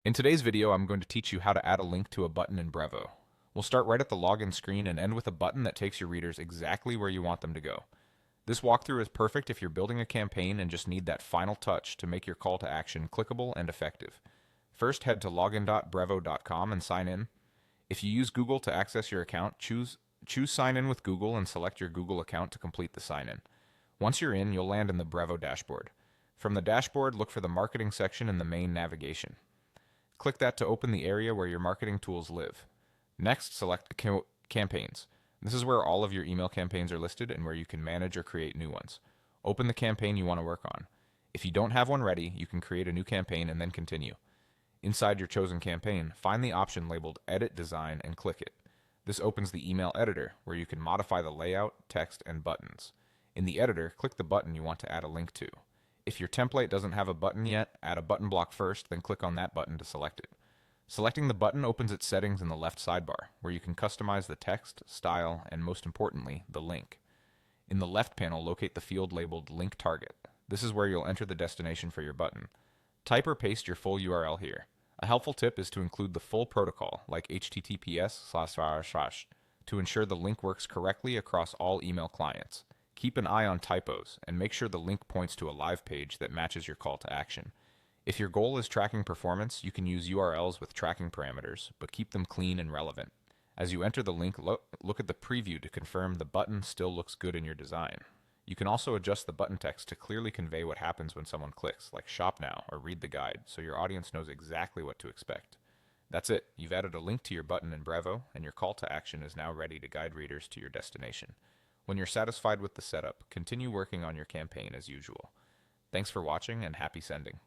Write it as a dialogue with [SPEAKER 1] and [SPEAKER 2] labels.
[SPEAKER 1] In today's video, I'm going to teach you how to add a link to a button in Brevo. We'll start right at the login screen and end with a button that takes your readers exactly where you want them to go. This walkthrough is perfect if you're building a campaign and just need that final touch to make your call to action clickable and effective. First, head to login.brevo.com and sign in. If you use Google to access your account, choose Sign in with Google and select your Google account to complete the sign in. Once you're in, you'll land in the Brevo dashboard. From the dashboard, look for the marketing section in the main navigation. Click that to open the area where your marketing tools live. Next, select Campaigns. This is where all of your email campaigns are listed and where you can manage or create new ones. Open the campaign you want to work on. If you don't have one ready, you can create a new campaign and then continue. Inside your chosen campaign, find the option labeled Edit Design and click it. This opens the email editor, where you can modify the layout, text, and buttons. In the editor, click the button you want to add a link to. If your template doesn't have a button yet, add a button block first, then click on that button to select it. Selecting the button opens its settings in the left sidebar, where you can customize the text, style, and most importantly, the link. In the left panel, locate the field labeled Link Target. This is where you'll enter the destination for your button. Type or paste your full URL here. A helpful tip is to include the full protocol, like https:// to ensure the link works correctly across all email clients. Keep an eye on typos and make sure the link points to a live page that matches your call to action. If your goal is tracking performance, you can use URLs with tracking parameters, but keep them clean and relevant. As you enter the link, look at the preview to confirm the button still looks good in your design. You can also adjust the button text to clearly convey what happens when someone clicks, like shop now or read the guide, so your audience knows exactly what to expect. That's it. You've added a link to your button in Brevo, and your call to action is now ready to guide readers to your destination. When you're satisfied with the setup, continue working on your campaign as usual. Thanks for watching and happy sending.